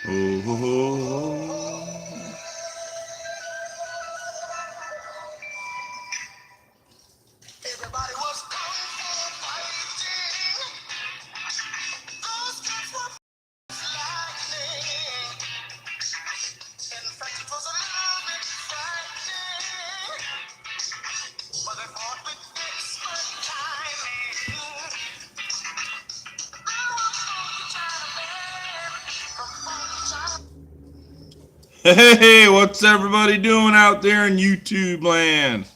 Oh, oh, oh. Everybody was kung fu fighting. Those kids were lightning. In fact, it was a little bit frightening. But they fought with expert timing. There were funky Chinamen from funky China. Hey, what's everybody doing out there in YouTube land?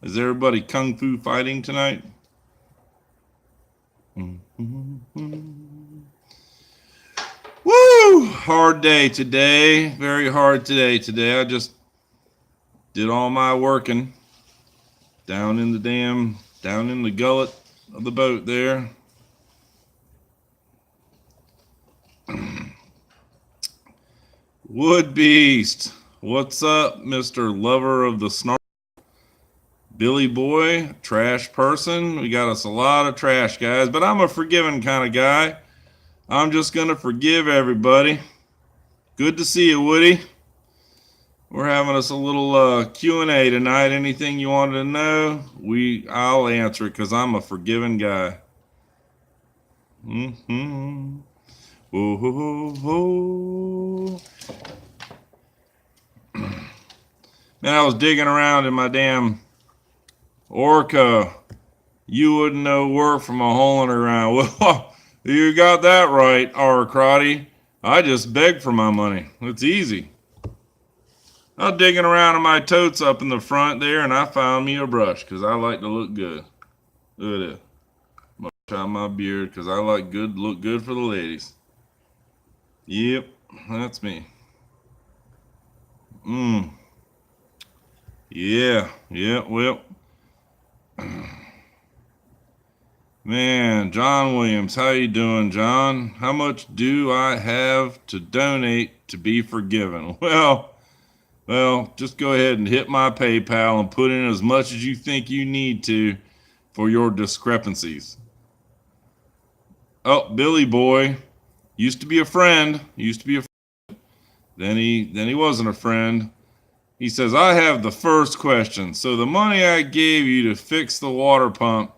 Is everybody kung fu fighting tonight? Woo! Hard day today. Very hard today. I just did all my working down in the gullet of the boat there. Wood Beast, what's up, Mr. Lover of the Snark? Billy Boy, trash person. We got us a lot of trash guys, but I'm a forgiving kind of guy. I'm just going to forgive everybody. Good to see you, Woody. We're having us a little Q&A tonight. Anything you wanted to know, I'll answer it because I'm a forgiving guy. Mm-hmm. Whoa, whoa, whoa. Man, I was digging around in my damn Orca. You wouldn't know work from a hole in the ground. Well, you got that right, Arcrotty. I just beg for my money. It's easy. I was digging around in my totes up in the front there, and I found me a brush because I like to look good. Look at it. I'm going to try my beard because I like look good for the ladies. Yep, that's me. Yeah, well. Man, John Williams, how you doing, John? How much do I have to donate to be forgiven? Well, just go ahead and hit my PayPal and put in as much as you think you need to for your discrepancies. Oh, Billy Boy used to be a friend. Then he wasn't a friend. He says, I have the first question. So the money I gave you to fix the water pump,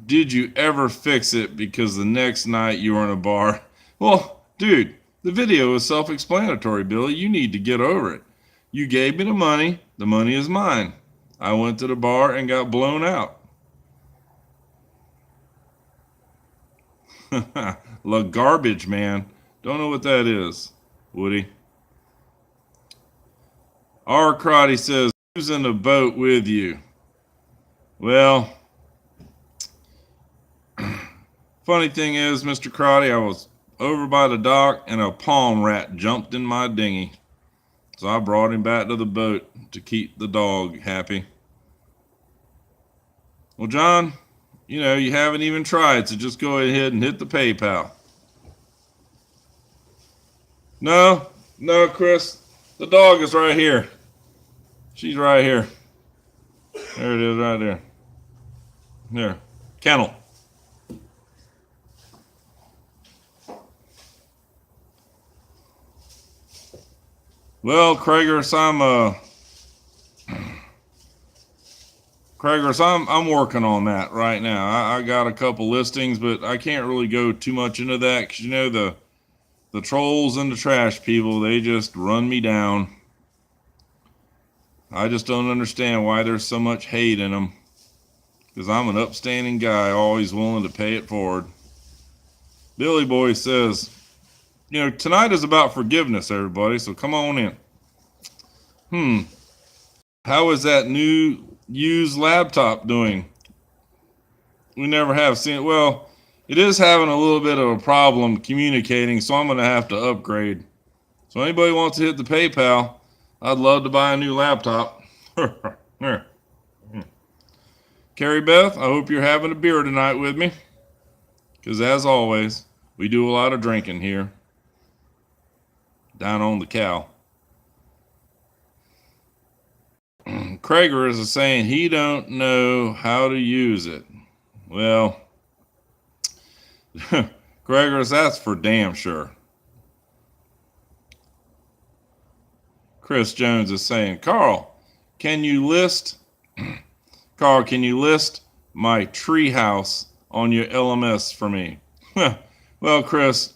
did you ever fix it because the next night you were in a bar? Well, dude, the video is self-explanatory, Billy. You need to get over it. You gave me the money is mine. I went to the bar and got blown out. La Garbage Man. Don't know what that is, Woody. R. Crotty says, who's in the boat with you? Well, funny thing is, Mr. Crotty, I was over by the dock and a palm rat jumped in my dinghy. So I brought him back to the boat to keep the dog happy. Well, John, you haven't even tried, so just go ahead and hit the PayPal. No, Chris, the dog is right here. She's right here. There it is right there. There. Kennel. Well, Craiggers, I'm working on that right now. I got a couple listings, but I can't really go too much into that because the trolls and the trash people, they just run me down. I just don't understand why there's so much hate in them. Because I'm an upstanding guy, always willing to pay it forward. Billy Boy says, tonight is about forgiveness, everybody, so come on in. How is that new used laptop doing? We never have seen it. Well, it is having a little bit of a problem communicating, so I'm going to have to upgrade. So anybody wants to hit the PayPal, I'd love to buy a new laptop. Carrie Beth, I hope you're having a beer tonight with me. Because as always, we do a lot of drinking here. Down on the cow. Craiger is saying he don't know how to use it. Well, Gregors, that's for damn sure. Chris Jones is saying, Carl, can you list my treehouse on your LMS for me? Well, Chris,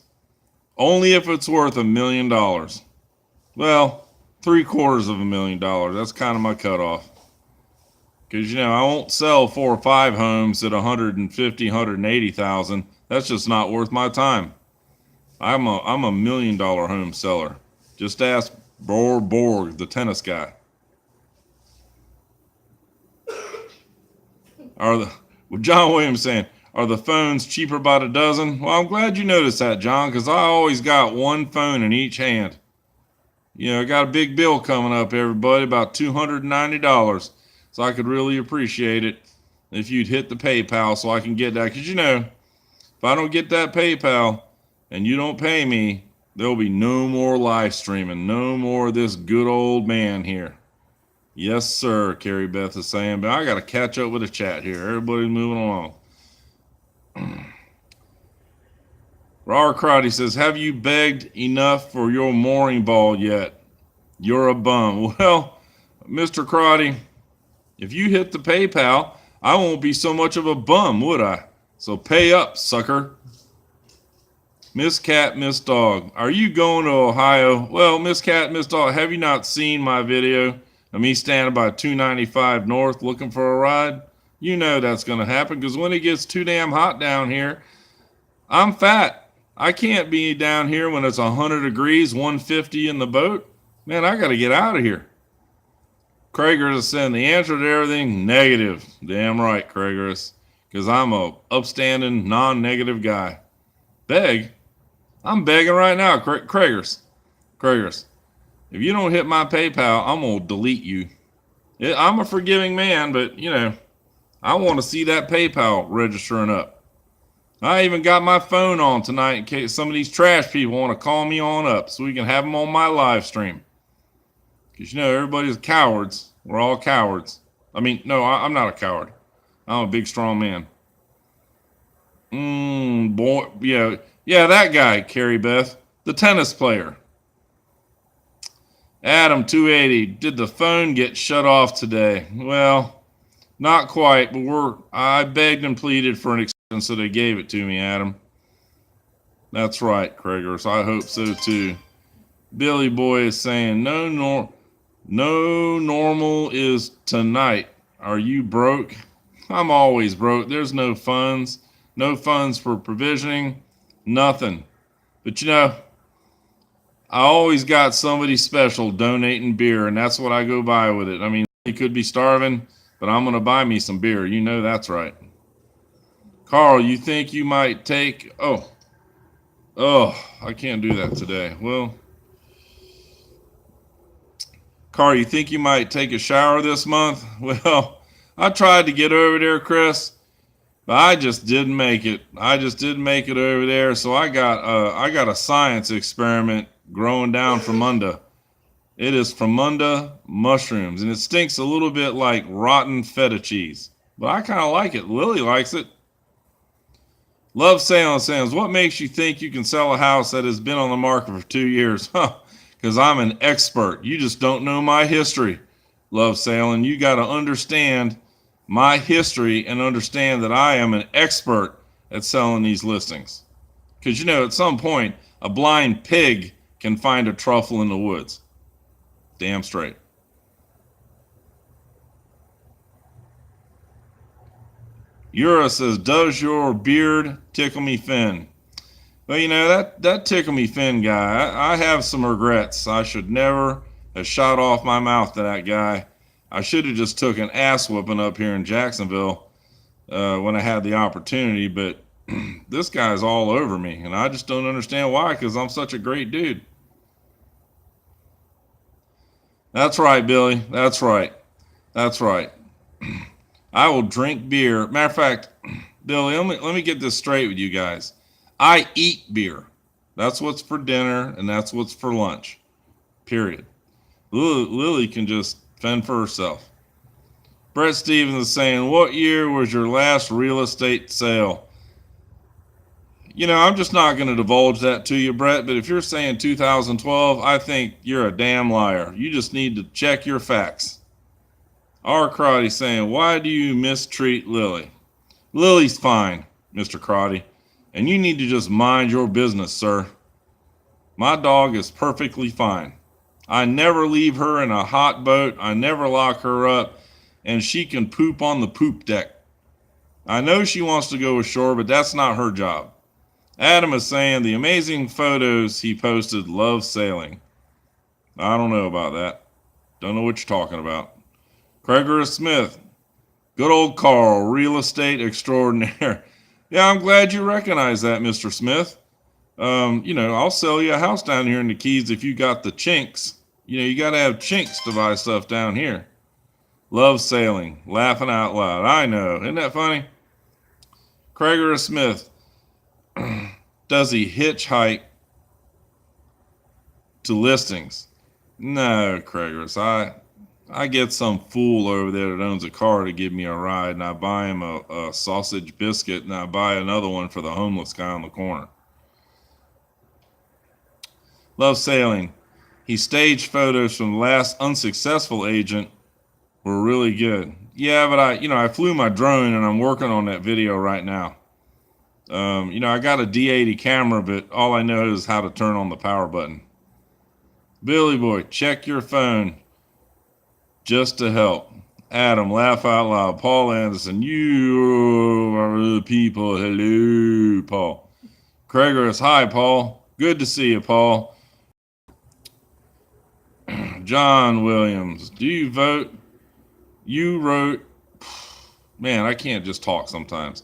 only if it's worth $1 million. Well, $750,000. That's kind of my cutoff. Because, I won't sell 4 or 5 homes at 150, 180,000. That's just not worth my time. I'm a $1 million home seller. Just ask Borg, the tennis guy. John Williams saying, are the phones cheaper by the dozen? Well, I'm glad you noticed that, John, because I always got one phone in each hand. I got a big bill coming up, everybody, about $290. So I could really appreciate it if you'd hit the PayPal so I can get that. Because, if I don't get that PayPal and you don't pay me, there'll be no more live streaming, no more of this good old man here. Yes, sir, Carrie Beth is saying, but I got to catch up with the chat here. Everybody's moving along. Raw Crotty says, have you begged enough for your mooring ball yet? You're a bum. Well, Mr. Crotty, if you hit the PayPal, I won't be so much of a bum, would I? So pay up, sucker. Miss Cat, Miss Dog, are you going to Ohio? Well, Miss Cat, Miss Dog, have you not seen my video of me standing by 295 North looking for a ride? You know that's going to happen because when it gets too damn hot down here, I'm fat. I can't be down here when it's 100 degrees, 150 in the boat. Man, I got to get out of here. Craigers is saying the answer to everything, negative. Damn right, Craigers, because I'm a upstanding, non-negative guy. Beg? I'm begging right now, Craigers. If you don't hit my PayPal, I'm going to delete you. I'm a forgiving man, but, I want to see that PayPal registering up. I even got my phone on tonight in case some of these trash people want to call me on up so we can have them on my live stream. Because, everybody's cowards. We're all cowards. I mean, no, I'm not a coward. I'm a big, strong man. Boy, yeah, that guy, Carrie Beth, the tennis player. Adam 280, did the phone get shut off today? Well, not quite, but I begged and pleaded for an extension, so they gave it to me, Adam. That's right, Craigers. I hope so too. Billy Boy is saying, no normal is tonight. Are you broke? I'm always broke. There's no funds. No funds for provisioning. Nothing. But I always got somebody special donating beer, and that's what I go by with it. I mean, you could be starving, but I'm going to buy me some beer. That's right. Carl, you think you might take... Oh, I can't do that today. Well, Carl, you think you might take a shower this month? Well, I tried to get over there, Chris, but I just didn't make it. Over there. So I got a science experiment growing down Fromunda. It is Fromunda mushrooms, and it stinks a little bit like rotten feta cheese, but I kind of like it. Lily likes it. Love Sailing Sands, what makes you think you can sell a house that has been on the market for 2 years? Because I'm an expert. You just don't know my history. Love Sailing, you got to understand my history and understand that I am an expert at selling these listings. Because, at some point, a blind pig can find a truffle in the woods. Damn straight. Ura says, does your beard tickle me fin? Well, that tickle me fin guy, I have some regrets. I should never have shot off my mouth to that guy. I should have just took an ass whooping up here in Jacksonville when I had the opportunity, but this guy's all over me, and I just don't understand why, because I'm such a great dude. That's right, Billy. That's right. I will drink beer. Matter of fact, Billy, let me get this straight with you guys. I eat beer. That's what's for dinner, and that's what's for lunch. Period. Lily can just fend for herself. Brett Stevens is saying, what year was your last real estate sale? I'm just not going to divulge that to you, Brett, but if you're saying 2012, I think you're a damn liar. You just need to check your facts. R. Crotty saying, why do you mistreat Lily? Lily's fine, Mr. Crotty, and you need to just mind your business, sir. My dog is perfectly fine. I never leave her in a hot boat. I never lock her up, and she can poop on the poop deck. I know she wants to go ashore, but that's not her job. Adam is saying the amazing photos he posted love sailing. I don't know about that. Don't know what you're talking about. Craigor Smith. Good old Carl, real estate extraordinaire. Yeah, I'm glad you recognize that, Mr. Smith. I'll sell you a house down here in the Keys if you got the chinks. You got to have chinks to buy stuff down here. Love sailing. Laughing out loud. I know. Isn't that funny? Craigor Smith. Does he hitchhike to listings? No, Craigor. I get some fool over there that owns a car to give me a ride, and I buy him a sausage biscuit, and I buy another one for the homeless guy on the corner. Love sailing. He staged photos from the last unsuccessful agent were really good. Yeah, but I flew my drone, and I'm working on that video right now. I got a D80 camera, but all I know is how to turn on the power button. Billy Boy, check your phone just to help. Adam, laugh out loud. Paul Anderson, you are the people. Hello, Paul. Craigor, hi, Paul. Good to see you, Paul. John Williams, do you vote? You wrote, man, I can't just talk sometimes.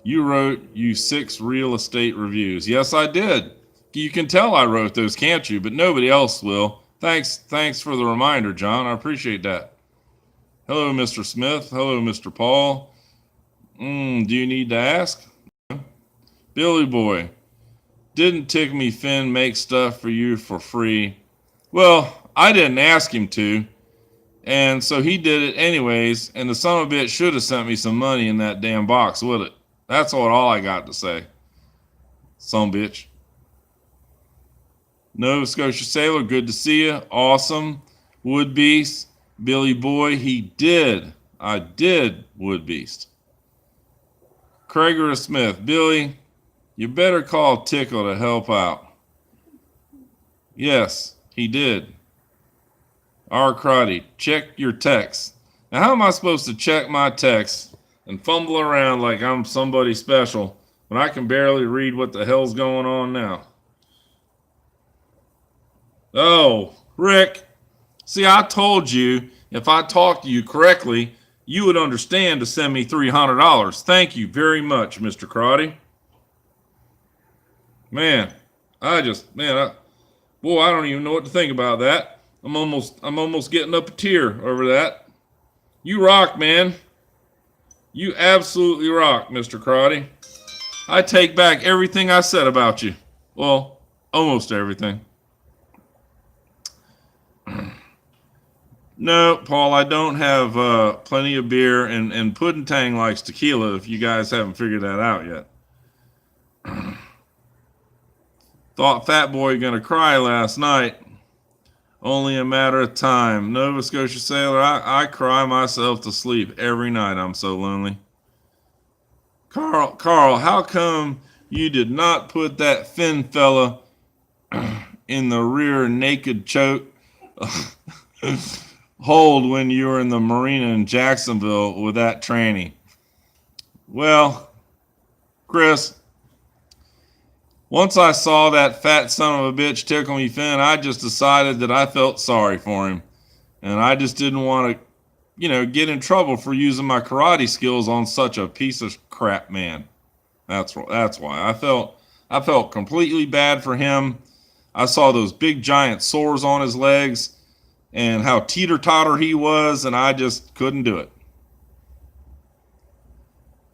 You wrote 6 real estate reviews. Yes, I did. You can tell I wrote those, can't you? But nobody else will. Thanks for the reminder, John. I appreciate that. Hello, Mr. Smith. Hello, Mr. Paul. Do you need to ask? Billy Boy, didn't Tick Me Finn make stuff for you for free? Well, I didn't ask him to, and so he did it anyways, and the son of a bitch should have sent me some money in that damn box, would it? That's all I got to say. Son of a bitch. Nova Scotia Sailor, good to see you. Awesome. Wood Beast. Billy Boy, he did. I did, Wood Beast. Craigor Smith. Billy, you better call Tickle to help out. Yes, he did. R. Crotty, check your text. Now, how am I supposed to check my text and fumble around like I'm somebody special when I can barely read what the hell's going on now? Oh, Rick. See, I told you if I talked to you correctly, you would understand to send me $300. Thank you very much, Mr. Crotty. Man, I don't even know what to think about that. I'm almost getting up a tear over that. You rock, man. You absolutely rock, Mr. Crotty. I take back everything I said about you. Well, almost everything. No, Paul, I don't have plenty of beer, and Puddin' Tang likes tequila, if you guys haven't figured that out yet. Thought Fat Boy gonna cry last night. Only a matter of time. Nova Scotia Sailor, I cry myself to sleep every night. I'm so lonely. Carl, how come you did not put that Finn fella in the rear naked choke hold when you were in the marina in Jacksonville with that tranny? Well, Chris, once I saw that fat son of a bitch tickle me Finn, I just decided that I felt sorry for him. And I just didn't want to, get in trouble for using my karate skills on such a piece of crap man. That's why. I felt completely bad for him. I saw those big giant sores on his legs and how teeter-totter he was, and I just couldn't do it.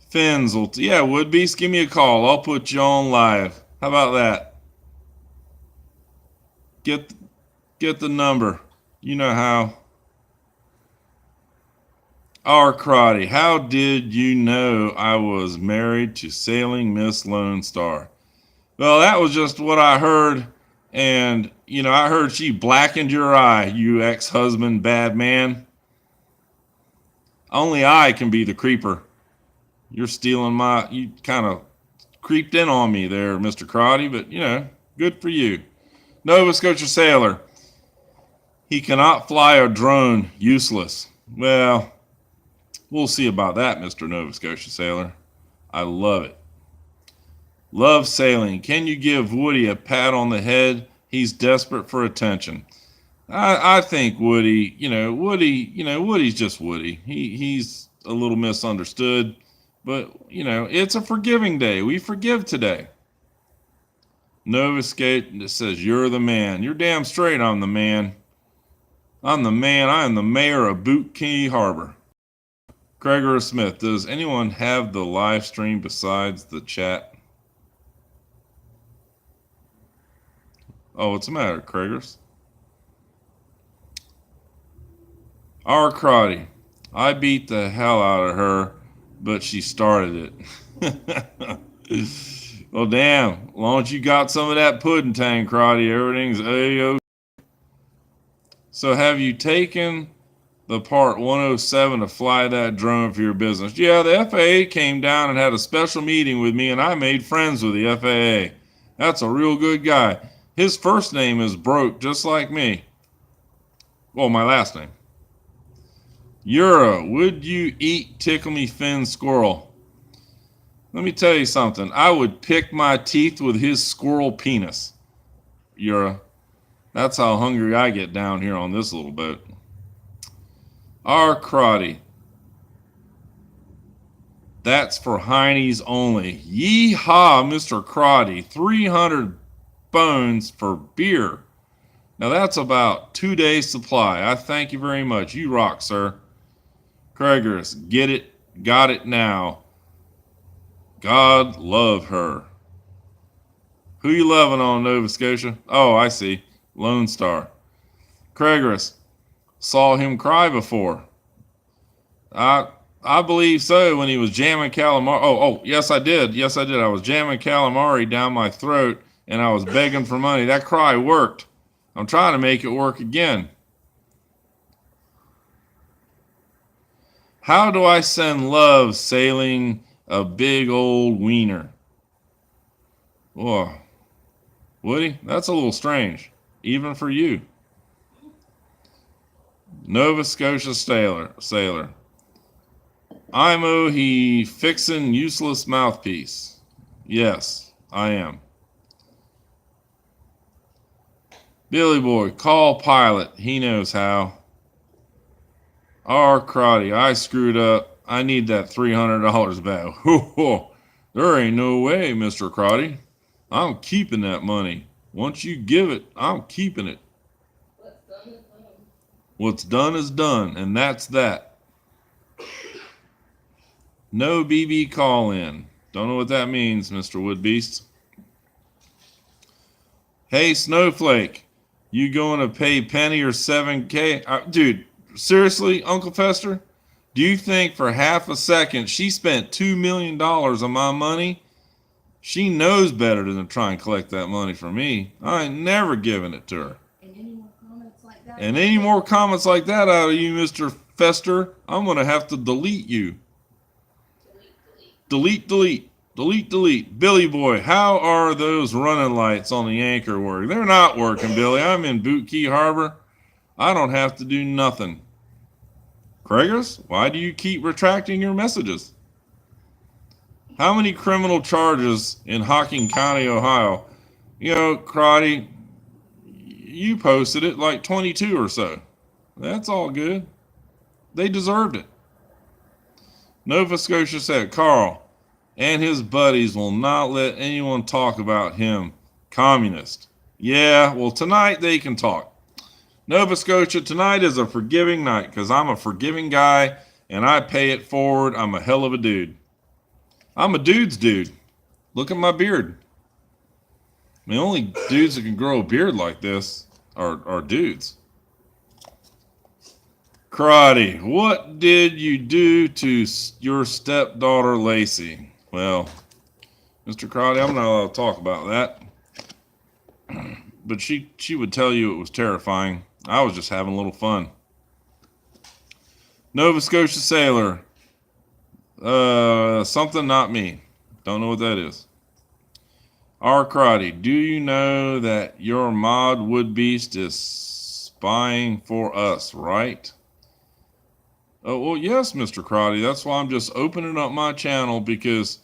Fins will, Wood Beast, give me a call. I'll put you on live. How about that? Get the number. You know how. R. Crotty, how did you know I was married to Sailing Miss Lone Star? Well, that was just what I heard. And, I heard she blackened your eye, you ex-husband, bad man. Only I can be the creeper. You're stealing you kind of creeped in on me there, Mr. Crotty, but, good for you. Nova Scotia sailor. He cannot fly a drone. Useless. Well, we'll see about that, Mr. Nova Scotia sailor. I love it. Love sailing. Can you give Woody a pat on the head? He's desperate for attention. I think Woody, Woody's just Woody. He's a little misunderstood, but it's a forgiving day. We forgive today. Nova Skate says you're the man. You're damn straight. I'm the man. I'm the man. I am the mayor of Boot Key Harbor. Gregor Smith. Does anyone have the live stream besides the chat? Oh, what's the matter, Gregors? Our Crotty. I beat the hell out of her, but she started it. Well, damn. As long as you got some of that pudding tang, Crotty, everything's A-OK. So have you taken the Part 107 to fly that drone for your business? Yeah, the FAA came down and had a special meeting with me, and I made friends with the FAA. That's a real good guy. His first name is Broke, just like me. Well, my last name. Euro, would you eat Tickle Me Fin squirrel? Let me tell you something. I would pick my teeth with his squirrel penis. Euro. That's how hungry I get down here on this little boat. Our Crotty. That's for heinies only. Yeehaw, Mr. Crotty. 300 bones for beer. Now that's about 2 days supply. I thank you very much. You rock, sir. Gregors, get it, got it now. God love her. Who you loving on Nova Scotia? Oh, I see. Lone Star. Gregors, saw him cry before. I believe so when he was jamming calamari. Oh, yes I did. Yes I did. I was jamming calamari down my throat and I was begging for money. That cry worked. I'm trying to make it work again. How do I send love sailing a big old wiener? Whoa. Woody, that's a little strange, even for you. Nova Scotia sailor. I'm he fixin' useless mouthpiece. Yes, I am. Billy Boy, call pilot. He knows how. R. Crotty, I screwed up. I need that $300 back. There ain't no way, Mr. Crotty. I'm keeping that money. Once you give it, I'm keeping it. What's done is done, and that's that. No BB call in. Don't know what that means, Mr. Woodbeast. Hey, Snowflake, you going to pay Penny or 7K? Dude, seriously, Uncle Fester? Do you think for half a second she spent $2 million on my money? She knows better than to try and collect that money from me. I ain't never giving it to her. And any more comments like that? And any more comments like that out of you, Mr. Fester, I'm going to have to delete you. Delete. Billy Boy, how are those running lights on the anchor working? They're not working, Billy. I'm in Boot Key Harbor. I don't have to do nothing. Gregors, why do you keep retracting your messages? How many criminal charges in Hocking County, Ohio? Crotty, you posted it like 22 or so. That's all good. They deserved it. Nova Scotia said, Carl and his buddies will not let anyone talk about him. Communist. Yeah, well, tonight they can talk. Nova Scotia, tonight is a forgiving night because I'm a forgiving guy and I pay it forward. I'm a hell of a dude. I'm a dude's dude. Look at my beard. The only dudes that can grow a beard like this are dudes. Crotty, what did you do to your stepdaughter Lacey? Well, Mr. Crowdy, I'm not allowed to talk about that. But she would tell you it was terrifying. I was just having a little fun. Nova Scotia Sailor. Something not me. Don't know what that is. R. Crotty, do you know that your mod Woodbeast is spying for us, right? Oh, well, yes, Mr. Crotty. That's why I'm just opening up my channel, because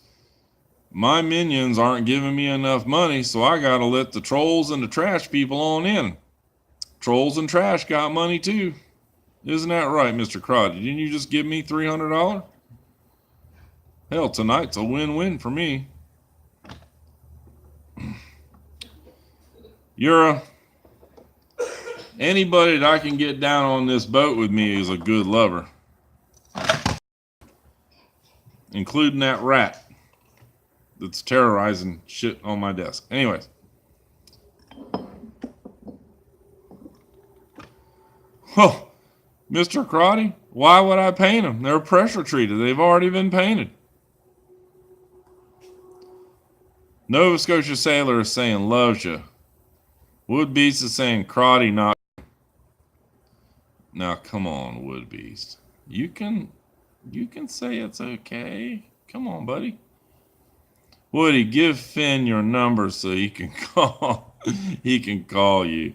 my minions aren't giving me enough money, so I gotta let the trolls and the trash people on in. Trolls and trash got money too. Isn't that right, Mr. Crotty? Didn't you just give me $300? Hell, tonight's a win-win for me. Anybody that I can get down on this boat with me is a good lover. Including that rat that's terrorizing shit on my desk. Anyways. Oh, Mr. Crotty, why would I paint them? They're pressure treated. They've already been painted. Nova Scotia Sailor is saying loves you. Woodbeast is saying Crotty not. Now come on, Woodbeast. You can say it's okay. Come on, buddy. Woody, give Finn your number so he can call. He can call you.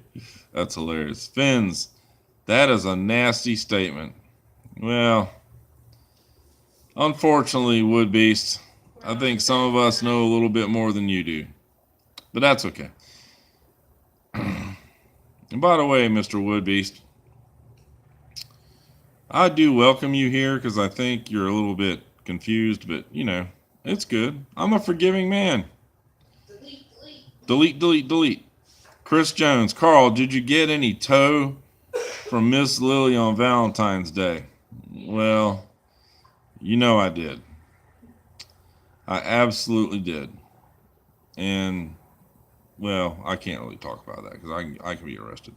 That's hilarious. Finn's, that is a nasty statement. Well, unfortunately, Woodbeast, I think some of us know a little bit more than you do. But that's okay. And by the way, Mr. Woodbeast, I do welcome you here because I think you're a little bit confused, but you know, it's good. I'm a forgiving man. Delete. Chris Jones. Carl, did you get any toe from Miss Lily on Valentine's Day? Well, you know I did. I absolutely did. And, well, I can't really talk about that because I can be arrested.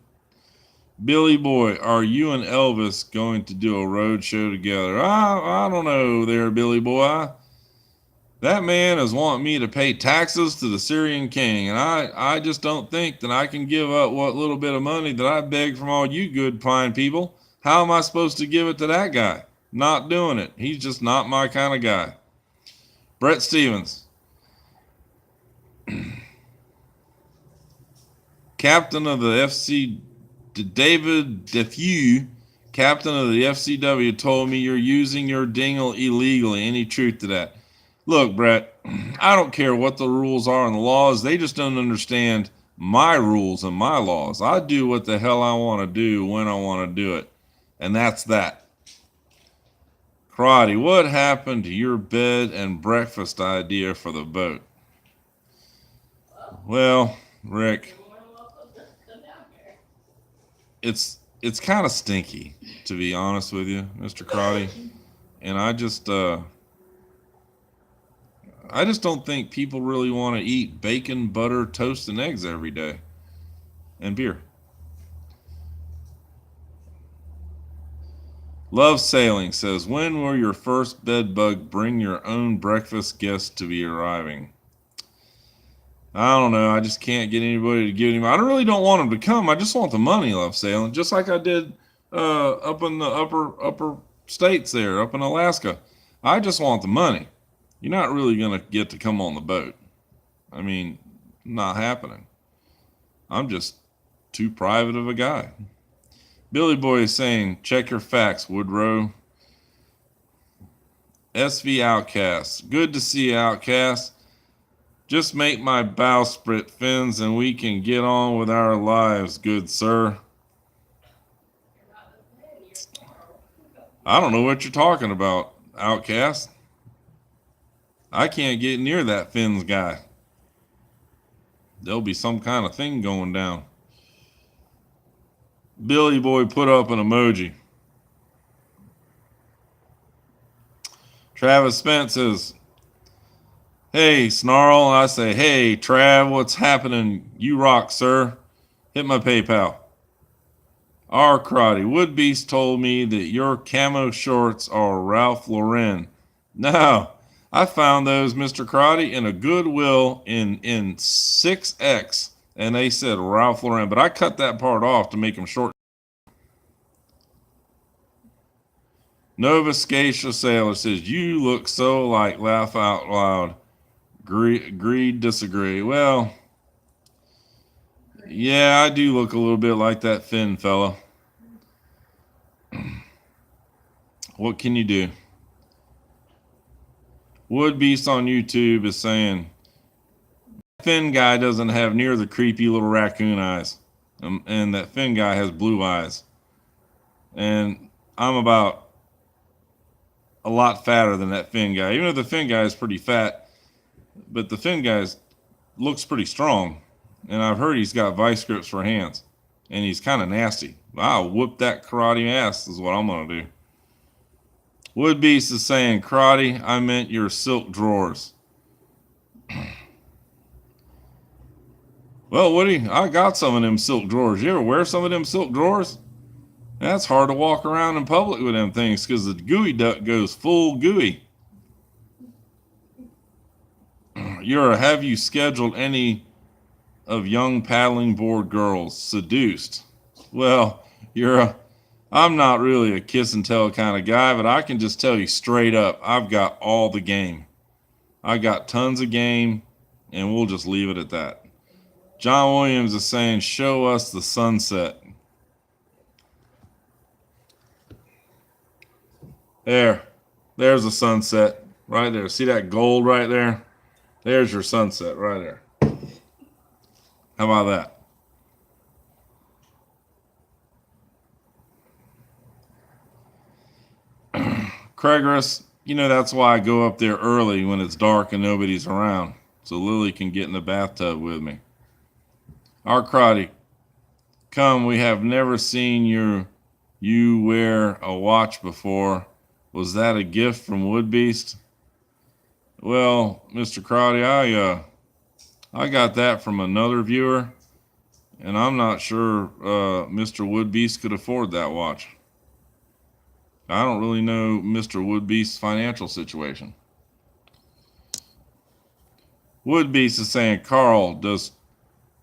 Billy Boy, are you and Elvis going to do a road show together? I don't know there, Billy Boy. That man is wanting me to pay taxes to the Syrian king, and I just don't think that I can give up what little bit of money that I begged from all you good fine people. How am I supposed to give it to that guy? Not doing it. He's just not my kind of guy. Brett Stevens. Captain of the FC, David Defew, captain of the FCW, told me you're using your dingle illegally. Any truth to that? Look, Brett, I don't care what the rules are and the laws. They just don't understand my rules and my laws. I do what the hell I want to do when I want to do it. And that's that. Karate, what happened to your bed and breakfast idea for the boat? Well, Rick, it's kind of stinky, to be honest with you, Mr. Karate. And I just don't think people really want to eat bacon, butter, toast, and eggs every day. And beer. Love Sailing says, when will your first bed bug bring your own breakfast guests to be arriving? I don't know. I just can't get anybody to give him. I really don't want them to come. I just want the money, Love Sailing. Just like I did up in the upper states there, up in Alaska. I just want the money. You're not really going to get to come on the boat. I mean, not happening. I'm just too private of a guy. Billy Boy is saying, check your facts, Woodrow. SV Outcast. Good to see you, Outcast. Just make my bowsprit fins and we can get on with our lives, good sir. I don't know what you're talking about, Outcast. I can't get near that fins guy. There'll be some kind of thing going down. Billy Boy put up an emoji. Travis Spence says, hey, Snarl. I say, hey, Trav, what's happening? You rock, sir. Hit my PayPal. R. Crotty, Woodbeast told me that your camo shorts are Ralph Lauren. No, I found those, Mr. Karate, in a Goodwill in 6X, and they said Ralph Lauren, but I cut that part off to make them short. Nova Scotia Sailor says, you look so like laugh out loud. Agreed, disagree. Well, yeah, I do look a little bit like that Finn fella. What can you do? Wood Beast on YouTube is saying, Finn guy doesn't have near the creepy little raccoon eyes. And that Finn guy has blue eyes. And I'm about a lot fatter than that Finn guy. Even though the Finn guy is pretty fat, but the Finn guy looks pretty strong. And I've heard he's got vice grips for hands. And he's kind of nasty. I'll whoop that karate ass is what I'm going to do. Wood Beast is saying, Karate, I meant your silk drawers. Well, Woody, I got some of them silk drawers. You ever wear some of them silk drawers? That's hard to walk around in public with them things because the gooey duck goes full gooey. Have you scheduled any of young paddling board girls seduced? Well, I'm not really a kiss and tell kind of guy, but I can just tell you straight up, I've got all the game. I got tons of game, and we'll just leave it at that. John Williams is saying, show us the sunset. There's the sunset right there. See that gold right there? There's your sunset right there. How about that? Craigorus, that's why I go up there early when it's dark and nobody's around, so Lily can get in the bathtub with me. Our Karate, come, we have never seen you wear a watch before. Was that a gift from Wood Beast? Well, Mr. Karate, I got that from another viewer, and I'm not sure Mr. Wood Beast could afford that watch. I don't really know Mr. Wood Beast's financial situation. Wood Beast is saying, Carl, does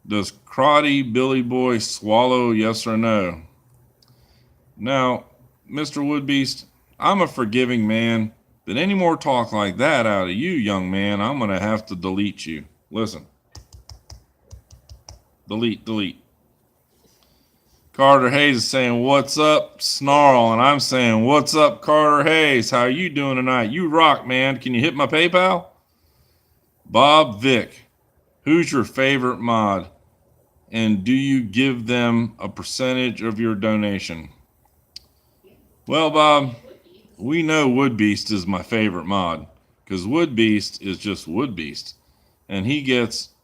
Karate Billy Boy swallow, yes or no? Now, Mr. Wood Beast, I'm a forgiving man, but any more talk like that out of you, young man, I'm going to have to delete you. Listen. Delete. Carter Hayes is saying, what's up, Snarl? And I'm saying, what's up, Carter Hayes? How you doing tonight? You rock, man. Can you hit my PayPal? Bob Vick, who's your favorite mod? And do you give them a percentage of your donation? Well, Bob, we know Wood Beast is my favorite mod because Wood Beast is just Wood Beast. And he gets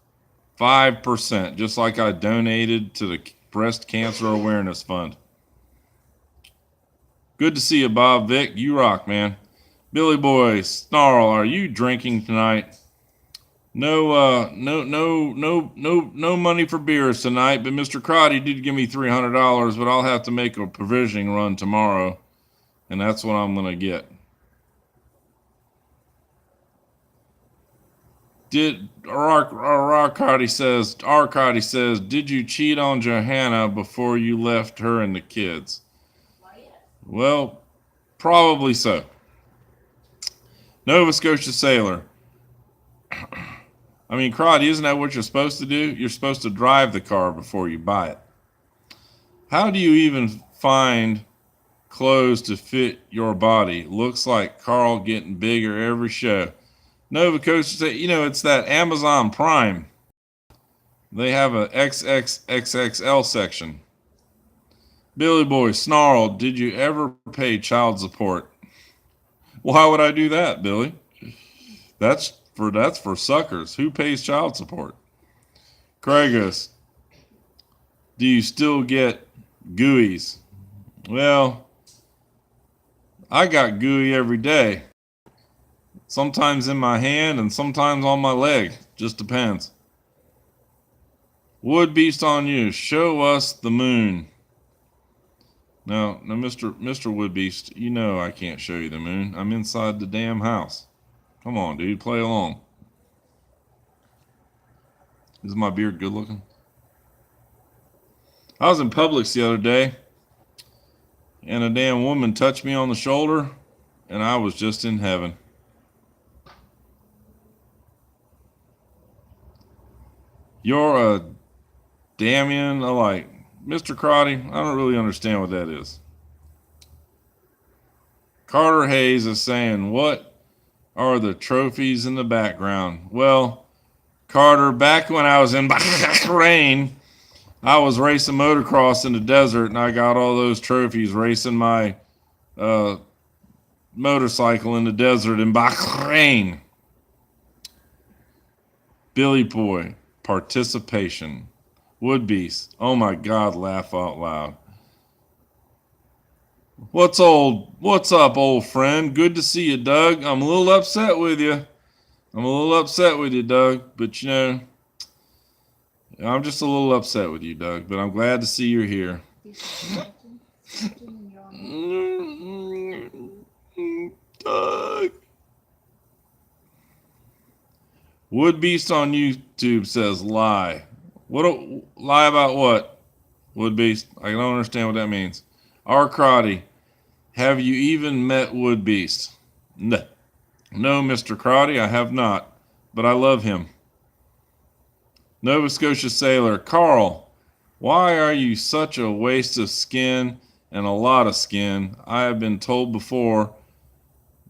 5%, just like I donated to the Breast Cancer Awareness Fund. Good to see you, Bob Vick. You rock, man. Billy Boy, Snarl, are you drinking tonight? No money for beers tonight, but Mr. Karate did give me $300, but I'll have to make a provisioning run tomorrow, and that's what I'm gonna get. Arcady says, did you cheat on Johanna before you left her and the kids? Well, probably so. Nova Scotia Sailor. I mean, Crotty, isn't that what you're supposed to do? You're supposed to drive the car before you buy it. How do you even find clothes to fit your body? Looks like Carl getting bigger every show. Nova Coast said, it's that Amazon Prime. They have a XXXXL section. Billy Boy, Snarl, did you ever pay child support? Why would I do that, Billy? That's for suckers. Who pays child support? Craigus, do you still get gooeys? Well, I got gooey every day. Sometimes in my hand and sometimes on my leg. Just depends. Wood Beast on you. Show us the moon. No, Mr. Wood Beast, I can't show you the moon. I'm inside the damn house. Come on, dude. Play along. Is my beard good looking? I was in Publix the other day, and a damn woman touched me on the shoulder, and I was just in heaven. You're a Damien alike. Mr. Crotty, I don't really understand what that is. Carter Hayes is saying, what are the trophies in the background? Well, Carter, back when I was in Bahrain, I was racing motocross in the desert, and I got all those trophies racing my motorcycle in the desert in Bahrain. Billy Boy, participation. Wood Beast, oh my God, laugh out loud. What's up, old friend? Good to see you, Doug. I'm a little upset with you. Doug, but you know, I'm just a little upset with you, Doug, but I'm glad to see you're here. Doug. Wood Beast on YouTube says lie. Lie about what? Wood Beast, I don't understand what that means. R. Crotty, have you even met Wood Beast? No, Mr. Crotty, I have not, but I love him. Nova Scotia Sailor, Carl, why are you such a waste of skin and a lot of skin? I have been told before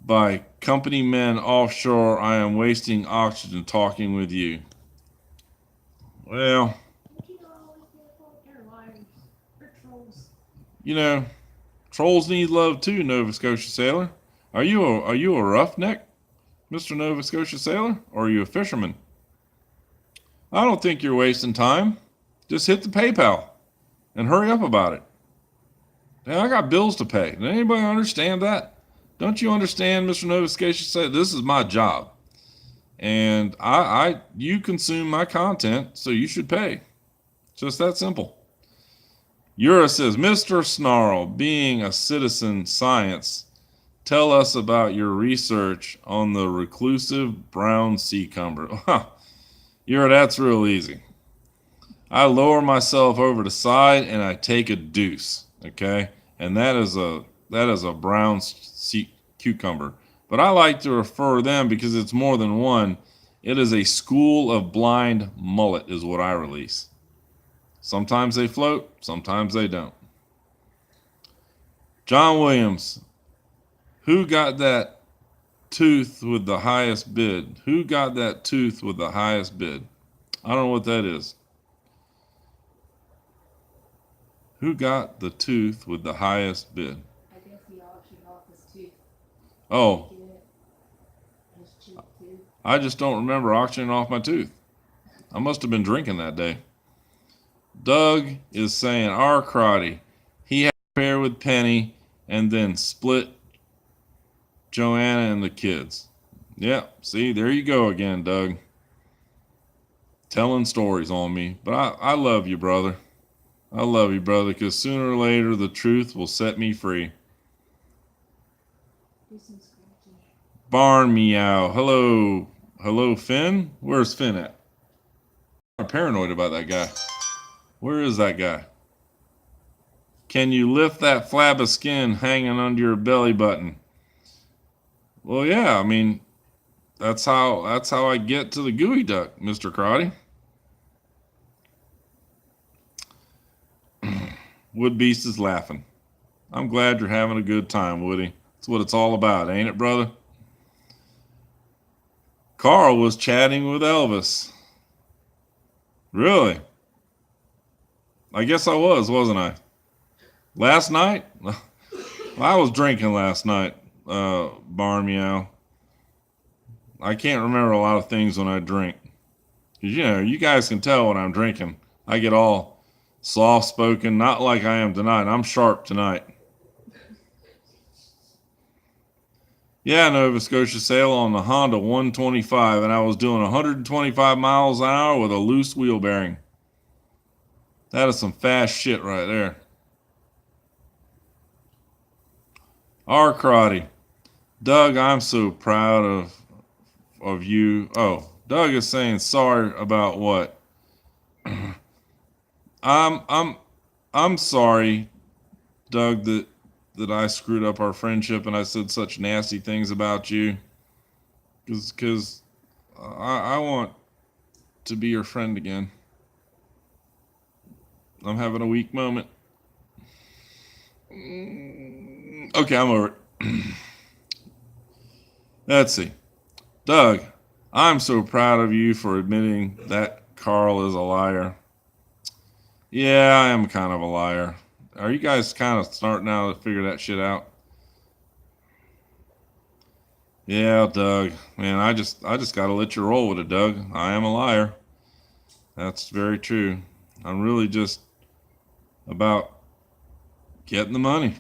by company men offshore I am wasting oxygen talking with you. Well, you know, trolls need love too, Nova Scotia Sailor. Are you a roughneck, Mr. Nova Scotia Sailor, or are you a fisherman? I don't think you're wasting time. Just hit the PayPal and hurry up about it. Now, I got bills to pay. Does anybody understand that? Don't you understand, Mr. Nova Scotia Sailor? This is my job. And you consume my content, so you should pay. Just that simple. Yura says, Mr. Snarl, being a citizen science, tell us about your research on the reclusive brown sea cucumber. Yura, that's real easy. I lower myself over the side and I take a deuce, okay? And that is a brown sea cucumber. But I like to refer to them because it's more than one. It is a school of blind mullet is what I release. Sometimes they float, sometimes they don't. John Williams, who got that tooth with the highest bid? Who got that tooth with the highest bid? I don't know what that is. Who got the tooth with the highest bid? I guess he auctioned off his tooth. Oh, His cheap tooth. I just don't remember auctioning off my tooth. I must have been drinking that day. Doug is saying, R. Crotty, he had an affair with Penny and then split Joanna and the kids. Yeah, see, there you go again, Doug. Telling stories on me. But I love you, brother. I love you, brother, because sooner or later the truth will set me free. Do some scratching. Barn meow. Hello, Finn? Where's Finn at? I'm paranoid about that guy. Where is that guy? Can you lift that flab of skin hanging under your belly button? Well, yeah, I mean, that's how I get to the gooey duck, Mr. Crotty. Wood Beast is laughing. I'm glad you're having a good time, Woody. That's what it's all about, ain't it, brother? Carl was chatting with Elvis. Really? I guess I was, wasn't I? Last night? I was drinking last night, Barn Meow. I can't remember a lot of things when I drink. 'Cause, you know, you guys can tell when I'm drinking. I get all soft-spoken, not like I am tonight. I'm sharp tonight. Yeah, Nova Scotia Sail on the Honda 125, and I was doing 125 miles an hour with a loose wheel bearing. That is some fast shit right there. R. Crotty. Doug, I'm so proud of of you. Oh, Doug is saying sorry about what? I'm sorry, Doug, that I screwed up our friendship and I said such nasty things about you. Because I want to be your friend again. I'm having a weak moment. Okay, I'm over it. Let's see. Doug, I'm so proud of you for admitting that Carl is a liar. Yeah, I am kind of a liar. Are you guys kind of starting now to figure that shit out? Yeah, Doug. Man, I just gotta let you roll with it, Doug. I am a liar. That's very true. I'm really just about getting the money.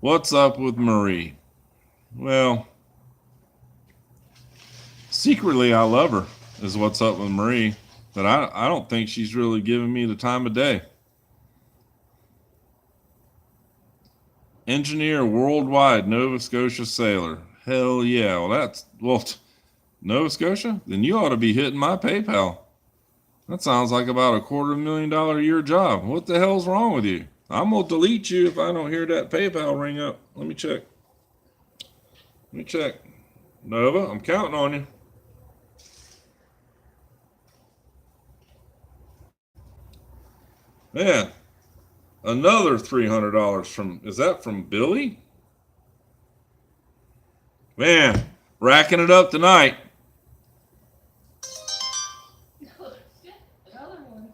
What's up with Marie? Well, secretly I love her, is what's up with Marie. But I don't think she's really giving me the time of day. Engineer worldwide, Nova Scotia sailor. Hell yeah. Well, Nova Scotia? Then you ought to be hitting my PayPal. That sounds like about $250,000 a year job. What the hell's wrong with you? I'm going to delete you if I don't hear that PayPal ring up. Let me check. Nova, I'm counting on you. Man, another $300 is that from Billy? Man, racking it up tonight. Another one.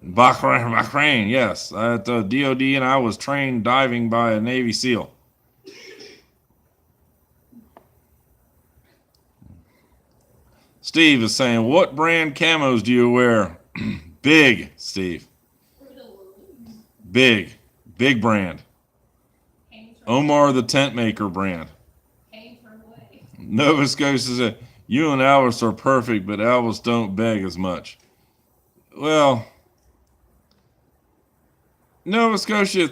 Bahrain, yes. At the DOD, and I was trained diving by a Navy SEAL. Steve is saying, what brand camos do you wear? Big, Steve. Big brand. Omar the tent maker brand. Nova Scotia said, you and Elvis are perfect, but Elvis don't beg as much. Well, Nova Scotia,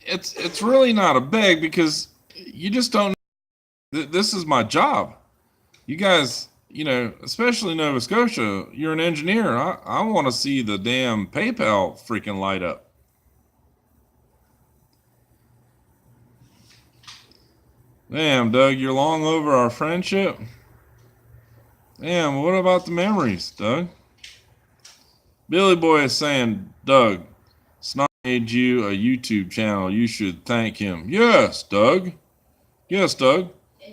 it's really not a beg because you just don't. This is my job. You guys, especially Nova Scotia, you're an engineer. I want to see the damn PayPal freaking light up. Damn, Doug, you're long over our friendship. Damn, what about the memories, Doug? Billy Boy is saying, Doug, Snark made you a YouTube channel. You should thank him. Yes, Doug.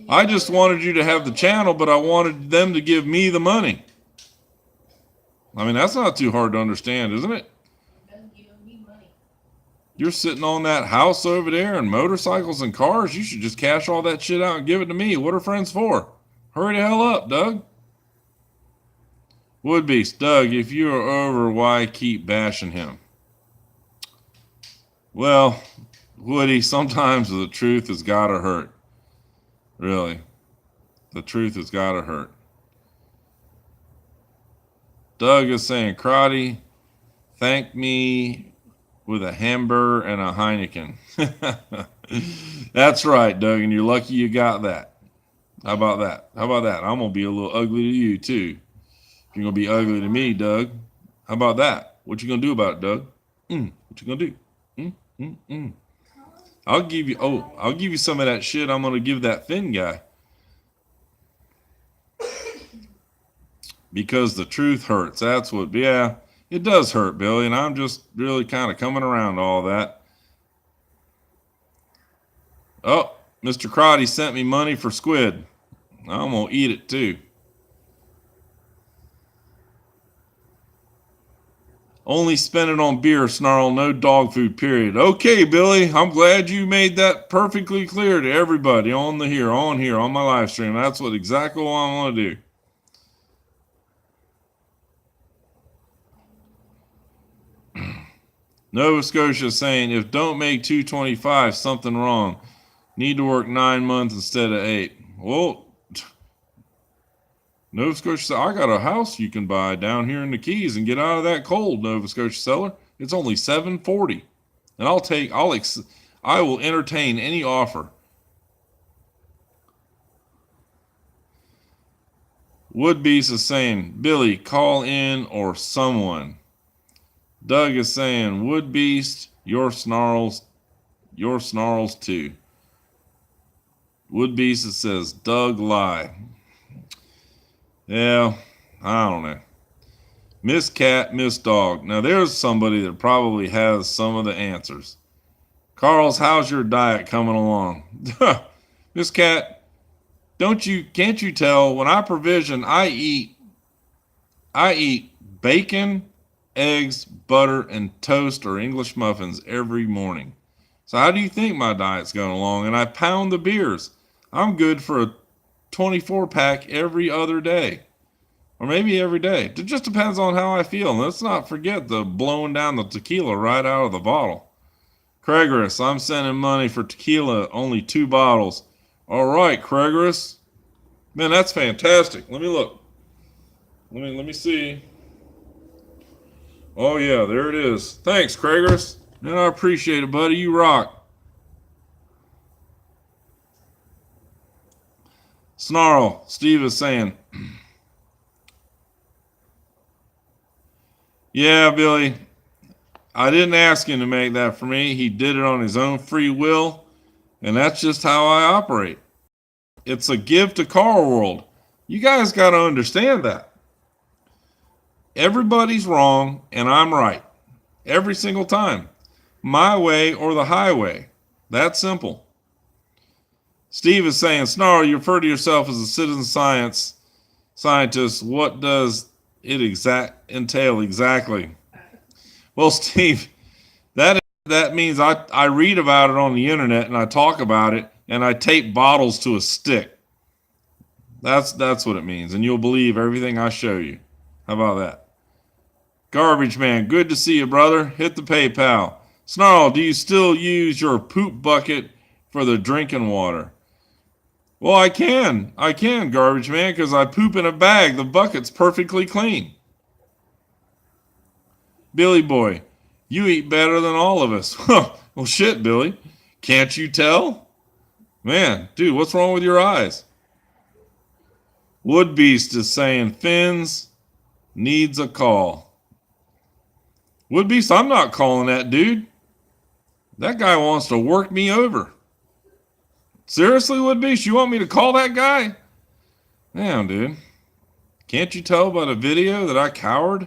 I just wanted you to have the channel, but I wanted them to give me the money. I mean, that's not too hard to understand, isn't it? You're sitting on that house over there and motorcycles and cars. You should just cash all that shit out and give it to me. What are friends for? Hurry the hell up, Doug. Woodbeast, Doug, if you are over, why keep bashing him? Well, Woody, sometimes the truth has got to hurt. Really. The truth has got to hurt. Doug is saying, Crotty, thank me with a hamburger and a Heineken. That's right, Doug, and you're lucky you got that. How about that? I'm going to be a little ugly to you, too. You're going to be ugly to me, Doug. How about that? What you going to do about it, Doug? What you going to do? I'll give you some of that shit I'm going to give that Finn guy. Because the truth hurts. That's what, yeah, it does hurt, Billy, and I'm just really kind of coming around to all that. Oh, Mr. Crotty sent me money for squid. I'm going to eat it, too. Only spend it on beer, Snarl, no dog food, period. Okay, Billy, I'm glad you made that perfectly clear to everybody on my live stream. That's exactly what I want to do. Nova Scotia saying, if don't make 225, something wrong. Need to work 9 months instead of 8. Well, Nova Scotia said, I got a house you can buy down here in the Keys and get out of that cold, Nova Scotia seller. It's only $740. And I will entertain any offer. Wood Beast is saying, Billy, call in or someone. Doug is saying, Wood Beast, your snarls too. Wood Beast says, Doug lie. Yeah, I don't know. Miss Cat, Miss Dog. Now there's somebody that probably has some of the answers. Carl's, how's your diet coming along? Miss Cat, can't you tell when I provision, I eat bacon, eggs, butter, and toast or English muffins every morning. So how do you think my diet's going along? And I pound the beers. I'm good for a 24 pack every other day. Or maybe every day. It just depends on how I feel. And let's not forget the blowing down the tequila right out of the bottle. Craigorus, I'm sending money for tequila, only 2 bottles. All right, Craigorus. Man, that's fantastic. Let me look. Let me see. Oh yeah, there it is. Thanks, Craigorus. Man, I appreciate it, buddy. You rock. Snarl, Steve is saying, yeah, Billy, I didn't ask him to make that for me. He did it on his own free will, and that's just how I operate. It's a give to Carl world. You guys got to understand that. Everybody's wrong, and I'm right. Every single time. My way or the highway. That simple. Steve is saying, Snarl, you refer to yourself as a citizen scientist. What does it entail exactly? Well, Steve, that means I read about it on the internet and I talk about it and I tape bottles to a stick. That's what it means, and you'll believe everything I show you. How about that? Garbage Man, good to see you, brother. Hit the PayPal. Snarl, do you still use your poop bucket for the drinking water? Well, I can, Garbage Man, because I poop in a bag. The bucket's perfectly clean. Billy Boy, you eat better than all of us. Well, shit, Billy. Can't you tell? Man, dude, what's wrong with your eyes? Wood Beast is saying Fins needs a call. Wood Beast, I'm not calling that dude. That guy wants to work me over. Seriously, Wood Beast, you want me to call that guy? Damn, dude. Can't you tell by the video that I cowered?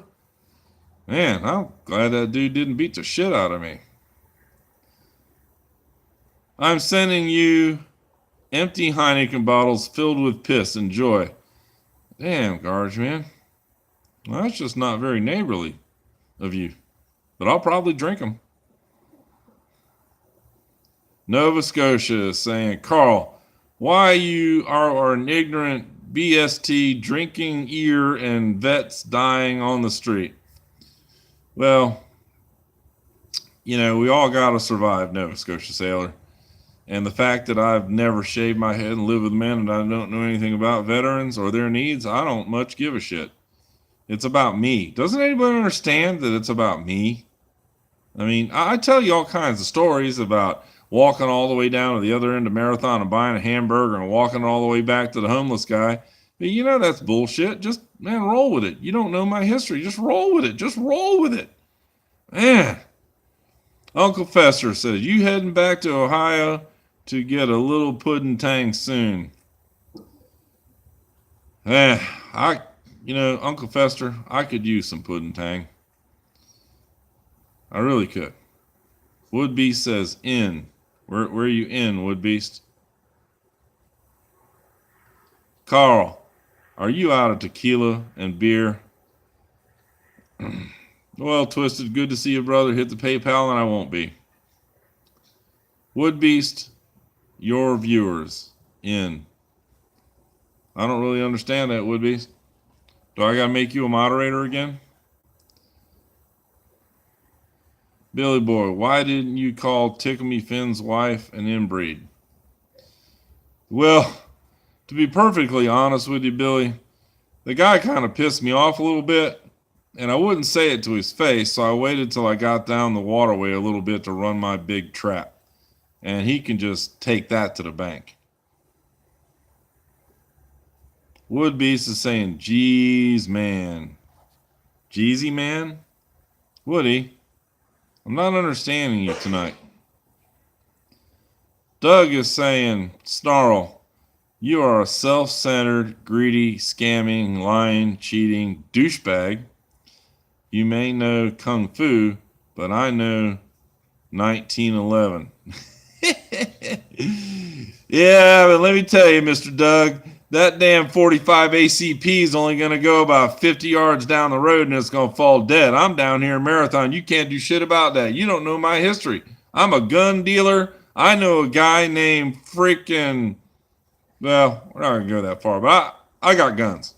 Man, I'm glad that dude didn't beat the shit out of me. I'm sending you empty Heineken bottles filled with piss. Enjoy. Damn, Garbage Man. Well, that's just not very neighborly of you. But I'll probably drink them. Nova Scotia is saying, Carl, why you are an ignorant BST drinking ear and vets dying on the street? Well, you know, we all got to survive, Nova Scotia Sailor. And the fact that I've never shaved my head and lived with men and I don't know anything about veterans or their needs, I don't much give a shit. It's about me. Doesn't anybody understand that it's about me? I mean, I tell you all kinds of stories about walking all the way down to the other end of Marathon and buying a hamburger and walking all the way back to the homeless guy. But you know that's bullshit. Just, man, roll with it. You don't know my history. Just roll with it. Just roll with it. Man. Uncle Fester says, you heading back to Ohio to get a little pudding tang soon? Uncle Fester, I could use some pudding tang. I really could. Wood Beast says, in. Where are you in, Wood Beast? Carl, are you out of tequila and beer? Well, Twisted, good to see you, brother. Hit the PayPal and I won't be. Wood Beast, your viewers, in. I don't really understand that, Wood Beast. Do I got to make you a moderator again? Billy Boy, why didn't you call Tickle Me Finn's wife an inbreed? Well, to be perfectly honest with you, Billy, the guy kind of pissed me off a little bit, and I wouldn't say it to his face, so I waited till I got down the waterway a little bit to run my big trap. And he can just take that to the bank. Wood Beast is saying, geez, man. Jeezy, man? Woody, I'm not understanding you tonight. Doug is saying, Snarl, you are a self-centered, greedy, scamming, lying, cheating douchebag. You may know Kung Fu, but I know 1911. Yeah, but let me tell you, Mr. Doug, that damn 45 ACP is only going to go about 50 yards down the road and it's going to fall dead. I'm down here in Marathon. You can't do shit about that. You don't know my history. I'm a gun dealer. I know a guy named freaking, well, we're not going to go that far, but I got guns.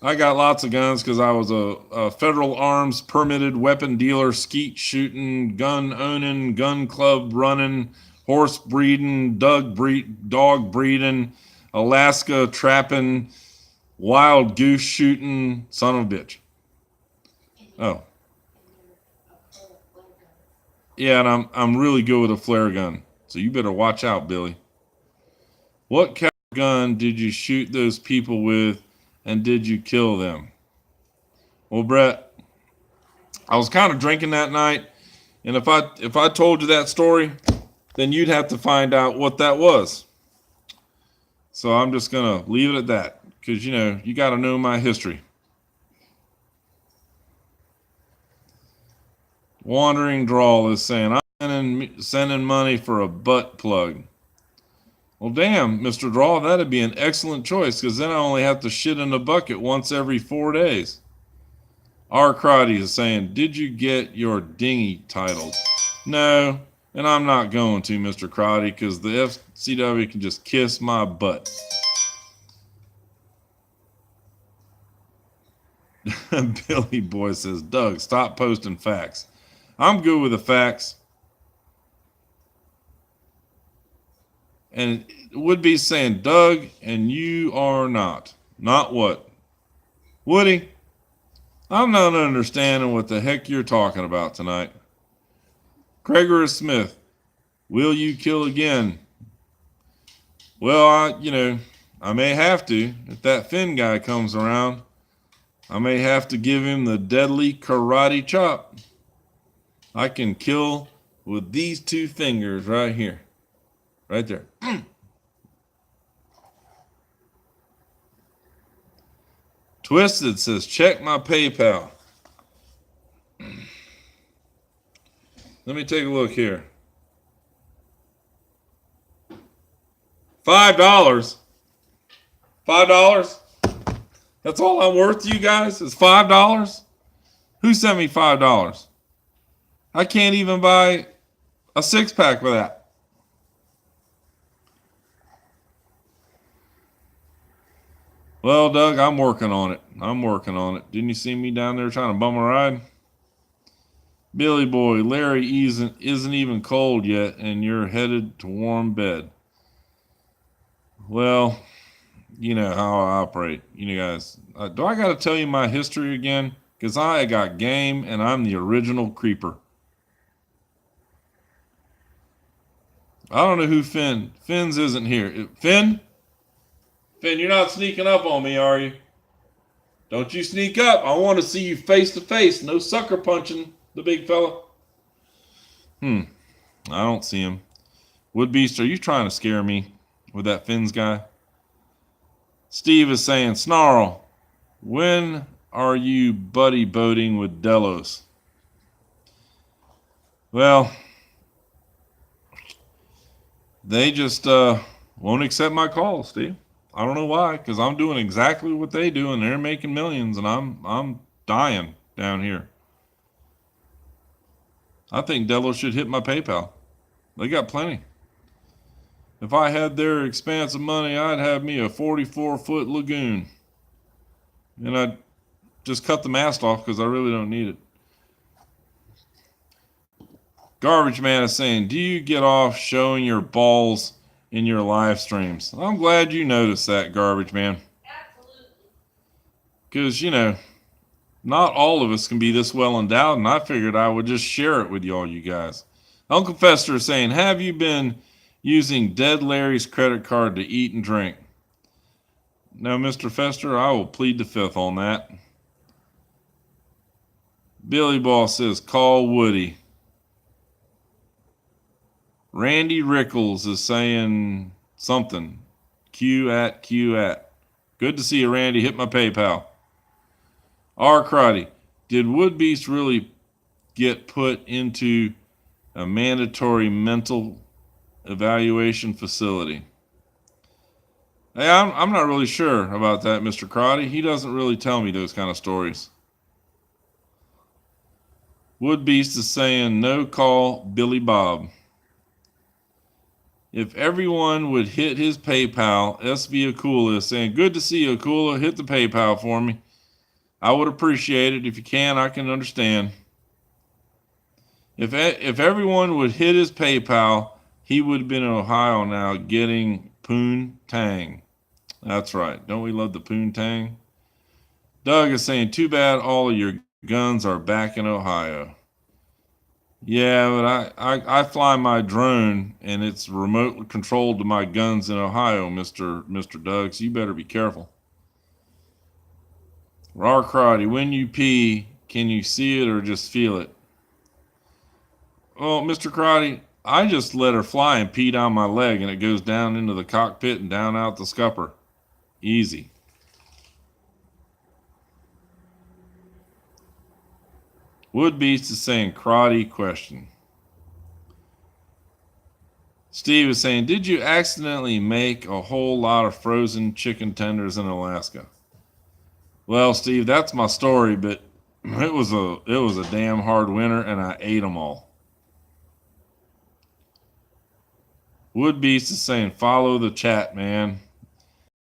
I got lots of guns because I was a federal arms permitted weapon dealer, skeet shooting, gun owning, gun club running, horse breeding, dog breeding, Alaska trapping, wild goose shooting, son of a bitch. Oh. Yeah, and I'm really good with a flare gun. So you better watch out, Billy. What kind of gun did you shoot those people with, and did you kill them? Well, Brett, I was kind of drinking that night, and if I told you that story, then you'd have to find out what that was. So I'm just going to leave it at that because, you know, you got to know my history. Wandering Drawl is saying, I'm sending money for a butt plug. Well, damn, Mr. Drawl, that'd be an excellent choice because then I only have to shit in the bucket once every 4 days. R. Crotty is saying, did you get your dinghy titled? No, and I'm not going to, Mr. Crotty, because the FCW can just kiss my butt. Billy Boy says, Doug, stop posting facts. I'm good with the facts. And it would be saying, Doug, and you are not. Not what? Woody, I'm not understanding what the heck you're talking about tonight. Gregory Smith, will you kill again? Well, I may have to. If that Finn guy comes around, I may have to give him the deadly karate chop. I can kill with these 2 fingers right here. Right there. Twisted says, check my PayPal. Let me take a look here. $5. $5? That's all I'm worth to you guys? Is $5? Who sent me $5? I can't even buy a 6-pack with that. Well, Doug, I'm working on it. Didn't you see me down there trying to bum a ride? Billy Boy, Larry isn't even cold yet, and you're headed to warm bed. Well, you know how I operate. You know, guys, do I got to tell you my history again? Because I got game, and I'm the original creeper. I don't know who Finn's isn't here. Finn, you're not sneaking up on me, are you? Don't you sneak up. I want to see you face to face. No sucker punching the big fella. I don't see him. Woodbeast, are you trying to scare me with that Finn's guy? Steve is saying, Snarl, when are you buddy boating with Delos? Well, they just won't accept my call, Steve. I don't know why, because I'm doing exactly what they do, and they're making millions, and I'm dying down here. I think Delos should hit my PayPal. They got plenty. If I had their expansive money, I'd have me a 44-foot lagoon. And I'd just cut the mast off because I really don't need it. Garbage Man is saying, do you get off showing your balls in your live streams? I'm glad you noticed that, Garbage Man. Absolutely. Because, not all of us can be this well endowed, and I figured I would just share it with all you guys. Uncle Fester is saying, have you been using Dead Larry's credit card to eat and drink? No, Mr. Fester, I will plead the fifth on that. Billy Ball says, call Woody. Randy Rickles is saying something. Q at. Good to see you, Randy. Hit my PayPal. R. Crotty, did Wood Beast really get put into a mandatory mental evaluation facility? Hey, I'm not really sure about that, Mr. Crotty. He doesn't really tell me those kind of stories. Wood Beast is saying, no call Billy Bob. If everyone would hit his PayPal, SV Akula is saying, good to see you, Akula. Hit the PayPal for me. I would appreciate it. If you can, I can understand. If everyone would hit his PayPal, he would have been in Ohio now getting poontang. That's right. Don't we love the poontang? Doug is saying, too bad all of your guns are back in Ohio. Yeah, but I fly my drone and it's remotely controlled to my guns in Ohio, Mr. Doug, so you better be careful. Rar Crotty, when you pee, can you see it or just feel it? Well, Mr. Crotty, I just let her fly and pee down my leg and it goes down into the cockpit and down out the scupper. Easy. Wood Beast is saying, Crotty question. Steve is saying, did you accidentally make a whole lot of frozen chicken tenders in Alaska? Well, Steve, that's my story, but it was a damn hard winter and I ate them all. Wood Beast is saying, follow the chat, man.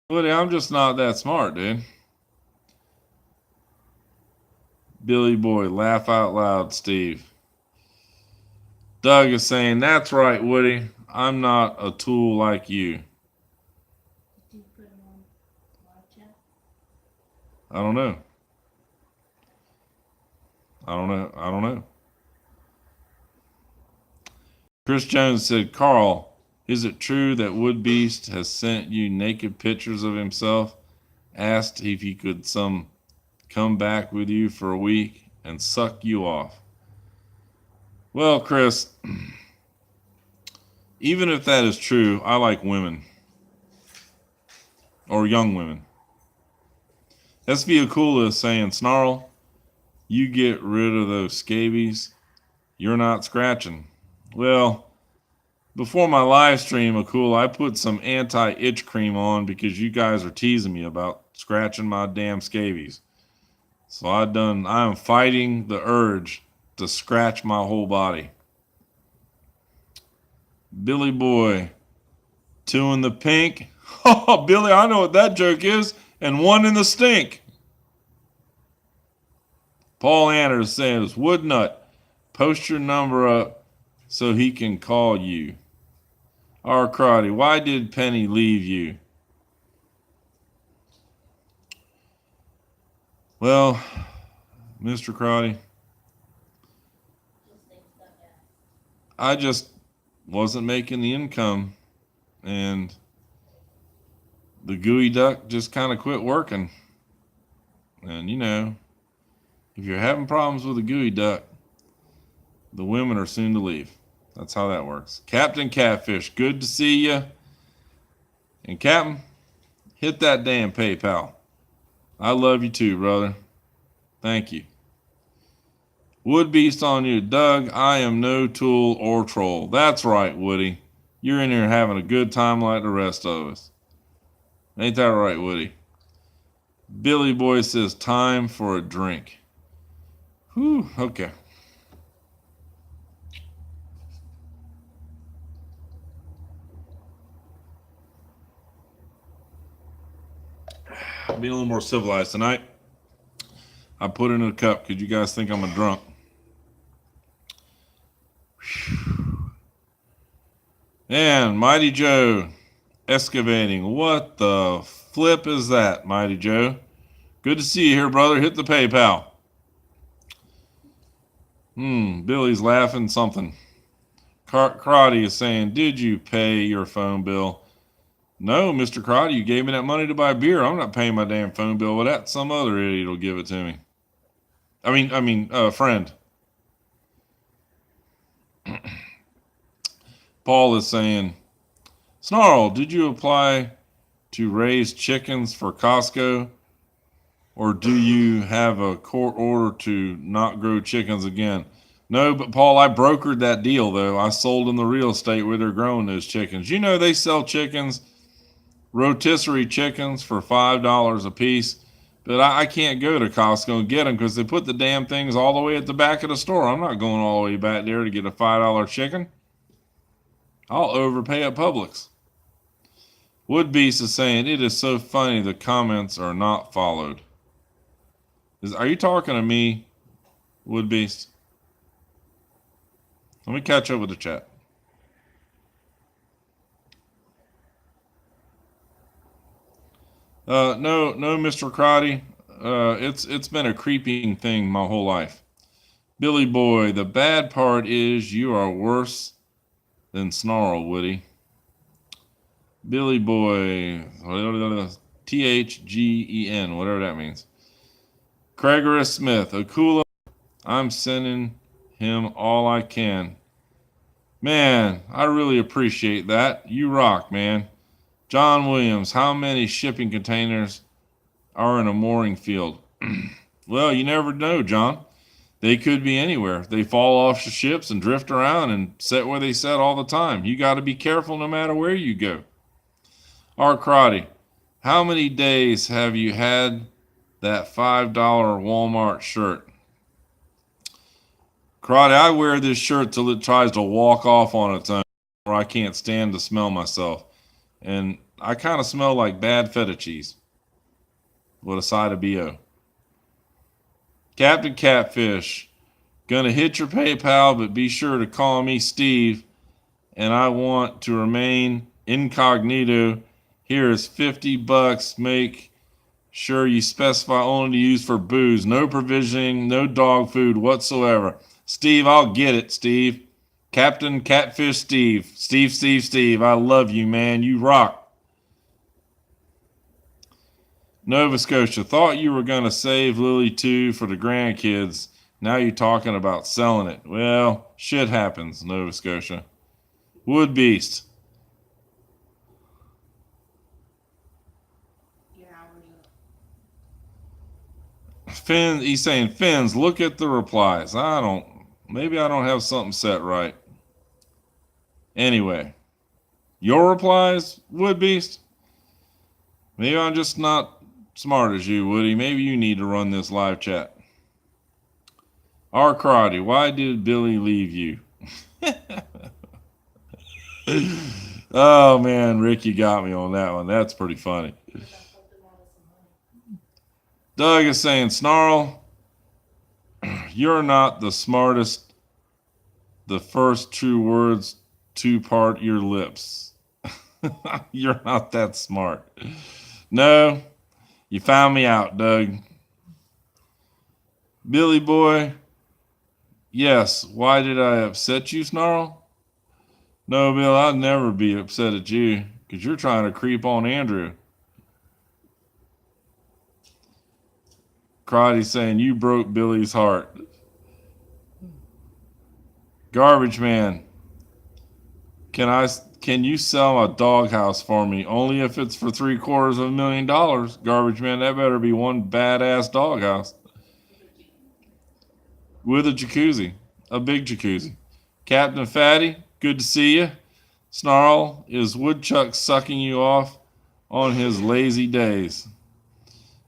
Woody, I'm just not that smart, dude. Billy Boy, laugh out loud, Steve. Doug is saying, that's right, Woody. I'm not a tool like you. Did you put them on live chat? I don't know. I don't know. Chris Jones said, Carl, is it true that Wood Beast has sent you naked pictures of himself? Asked if he could come back with you for a week and suck you off. Well, Chris, even if that is true, I like women. Or young women. SV Akula is saying, Snarl, you get rid of those scabies. You're not scratching. Well, before my live stream, Akula, I put some anti-itch cream on because you guys are teasing me about scratching my damn scabies. So I'm fighting the urge to scratch my whole body. Billy Boy, 2 in the pink. Oh, Billy, I know what that joke is. And 1 in the stink. Paul Anders says, Woodnut, post your number up so he can call you. R. Crotty, why did Penny leave you? Well, Mr. Crotty, I just wasn't making the income, and the gooey duck just kind of quit working. And you know, if you're having problems with the gooey duck, the women are soon to leave. That's how that works. Captain Catfish, good to see you. And Captain, hit that damn PayPal. I love you too, brother. Thank you. Wood Beast on you. Doug, I am no tool or troll. That's right, Woody. You're in here having a good time like the rest of us. Ain't that right, Woody? Billy Boy says, time for a drink. Whew, okay. Be a little more civilized tonight. I put it in a cup because you guys think I'm a drunk. And Mighty Joe excavating. What the flip is that, Mighty Joe? Good to see you here, brother. Hit the PayPal. Billy's laughing something. Karate is saying, did you pay your phone bill? No, Mr. Crotty, you gave me that money to buy beer. I'm not paying my damn phone bill with that. Some other idiot will give it to me. Friend. Paul is saying, Snarl, did you apply to raise chickens for Costco? Or do you have a court order to not grow chickens again? No, but Paul, I brokered that deal, though. I sold them the real estate where they're growing those chickens. You know, they sell chickens, rotisserie chickens, for $5 a piece. But I can't go to Costco and get them because they put the damn things all the way at the back of the store. I'm not going all the way back there to get a $5 chicken. I'll overpay at Publix. Woodbeast is saying, it is so funny the comments are not followed. Are you talking to me, Woodbeast? Let me catch up with the chat. No, Mr. Crotty. It's been a creeping thing my whole life. Billy Boy, the bad part is you are worse than Snarl, Woody. Billy Boy, THGEN, whatever that means. Craigorus Smith, Akula, I'm sending him all I can. Man, I really appreciate that. You rock, man. John Williams, how many shipping containers are in a mooring field? Well, you never know, John. They could be anywhere. They fall off the ships and drift around and set where they set all the time. You got to be careful no matter where you go. Art Crotty, how many days have you had that $5 Walmart shirt? Crotty, I wear this shirt till it tries to walk off on its own, or I can't stand to smell myself. And I kind of smell like bad feta cheese with a side of BO. Captain Catfish, gonna hit your PayPal, but be sure to call me Steve, and I want to remain incognito. Here is $50. Make sure you specify only to use for booze. No provisioning, no dog food whatsoever. Steve, I'll get it, Steve. Captain Catfish Steve. Steve. I love you, man. You rock. Nova Scotia. Thought you were going to save Lily 2 for the grandkids. Now you're talking about selling it. Well, shit happens, Nova Scotia. Wood Beast. Finn, he's saying, Finns, look at the replies. Maybe I don't have something set right. Anyway, your replies, Wood Beast? Maybe I'm just not smart as you, Woody. Maybe you need to run this live chat. R. Karate, why did Billy leave you? Oh, man, Ricky got me on that one. That's pretty funny. Doug is saying, Snarl, you're not the smartest. The first true words to part your lips. You're not that smart. No, you found me out, Doug. Billy Boy, yes, why did I upset you, Snarl? No, Bill, I'd never be upset at you because you're trying to creep on Andrew. Karate saying you broke Billy's heart. Garbage Man, can you sell a doghouse for me? Only if it's for $750,000. Garbage Man, that better be one badass doghouse with a jacuzzi, a big jacuzzi. Captain Fatty, good to see you. Snarl, is Woodchuck sucking you off on his lazy days?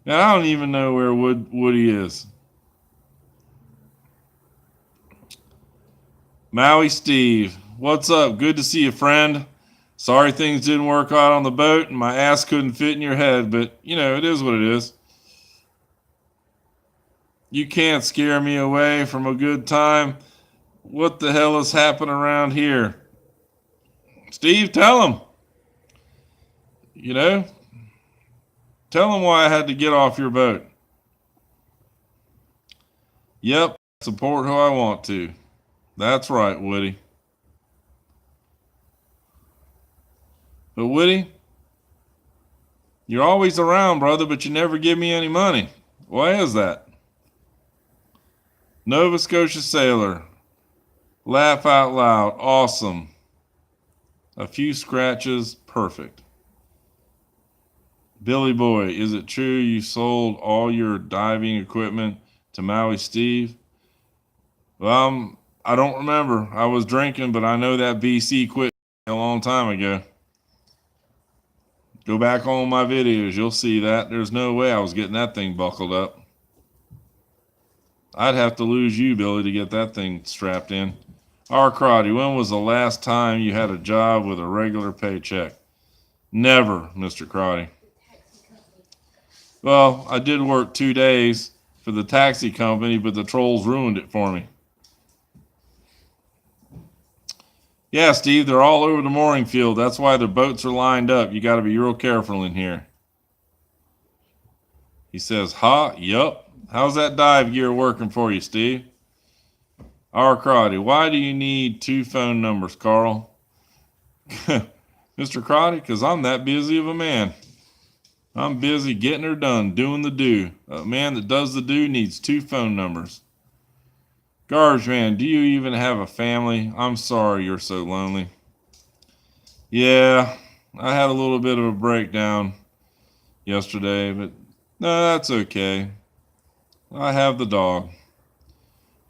Now, I don't even know where Woody is. Maui Steve, what's up? Good to see you, friend. Sorry things didn't work out on the boat and my ass couldn't fit in your head, but, it is what it is. You can't scare me away from a good time. What the hell is happening around here? Steve, tell him. Tell him why I had to get off your boat. Yep, support who I want to. That's right, Woody. But Woody, You're always around, brother, but you never give me any money. Why is that? Nova Scotia Sailor. Laugh out loud. Awesome. A few scratches. Perfect. Billy Boy, is it true you sold all your diving equipment to Maui Steve? Well, I don't remember. I was drinking, but I know that BC quit a long time ago. Go back on my videos. You'll see that. There's no way I was getting that thing buckled up. I'd have to lose you, Billy, to get that thing strapped in. R. Crotty, when was the last time you had a job with a regular paycheck? Never, Mr. Crotty. Well, I did work 2 days for the taxi company, but the trolls ruined it for me. Yeah, Steve, they're all over the mooring field. That's why their boats are lined up. You got to be real careful in here. He says, yup. How's that dive gear working for you, Steve? R. Crotty, why do you need 2 phone numbers, Carl? Mr. Crotty, because I'm that busy of a man. I'm busy getting her done, doing the do. A man that does the do needs 2 phone numbers. Garbage man, do you even have a family? I'm sorry you're so lonely. Yeah, I had a little bit of a breakdown yesterday, but no, that's okay. I have the dog.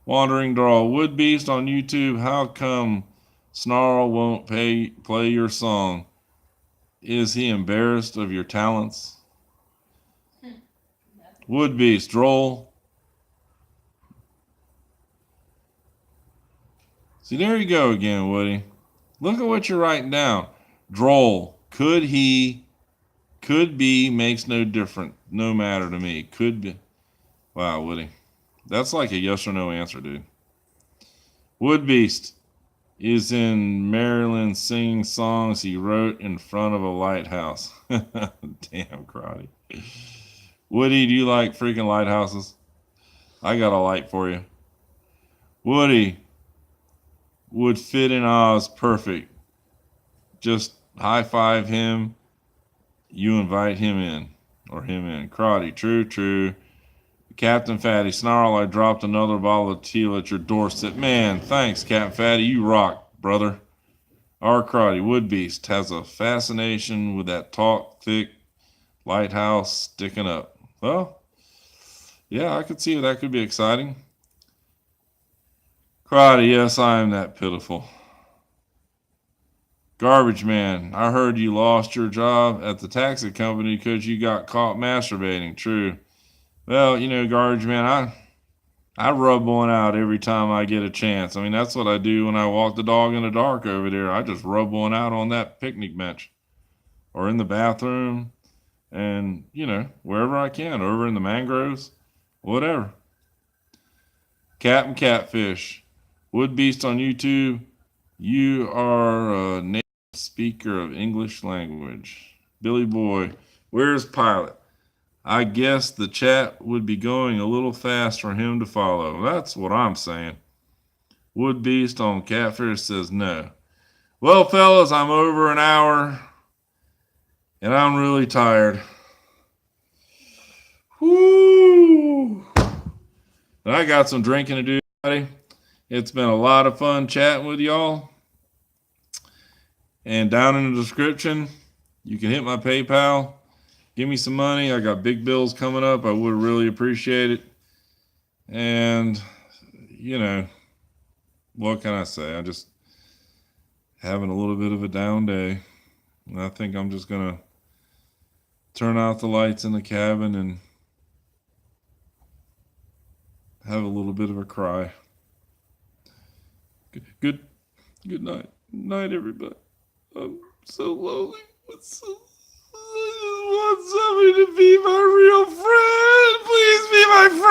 Wandering Draw, Wood Beast on YouTube, how come Snarl won't play your song? Is he embarrassed of your talents? Wood Beast, Droll. See, there you go again, Woody. Look at what you're writing down. Droll. Could he, could be, makes no difference, no matter to me. Could be. Wow, Woody. That's like a yes or no answer, dude. Wood Beast is in Maryland singing songs he wrote in front of a lighthouse. Damn, Crotty. Woody, do you like freaking lighthouses? I got a light for you. Woody would fit in Oz perfect. Just high five him. You invite him in. Or him in. Crotty, true. Captain Fatty, Snarl, I dropped another bottle of tequila at your doorstep. Man, thanks, Captain Fatty. You rock, brother. R. Crotty, Wood Beast, has a fascination with that talk thick lighthouse sticking up. Well, yeah, I could see that could be exciting. Crotty, yes, I am that pitiful. Garbage man, I heard you lost your job at the taxi company because you got caught masturbating. True. Well, you know, Garbage man, I rub one out every time I get a chance. I mean, that's what I do when I walk the dog in the dark over there. I just rub one out on that picnic bench or in the bathroom and, you know, wherever I can, over in the mangroves, whatever. Captain Catfish. Wood Beast on YouTube, you are a native speaker of English language. Billy Boy, where's Pilot? I guess the chat would be going a little fast for him to follow. That's what I'm saying. Wood Beast on Catfish says no. Well, fellas, I'm over an hour, and I'm really tired. Whoo! But I got some drinking to do, buddy. It's been a lot of fun chatting with y'all. And down in the description, you can hit my PayPal. Give me some money. I got big bills coming up. I would really appreciate it. And, you know, what can I say? I just having a little bit of a down day. And I think I'm just going to turn out the lights in the cabin and have a little bit of a cry. Good night, everybody. I'm so lonely. I just want somebody to be my real friend. Please be my friend.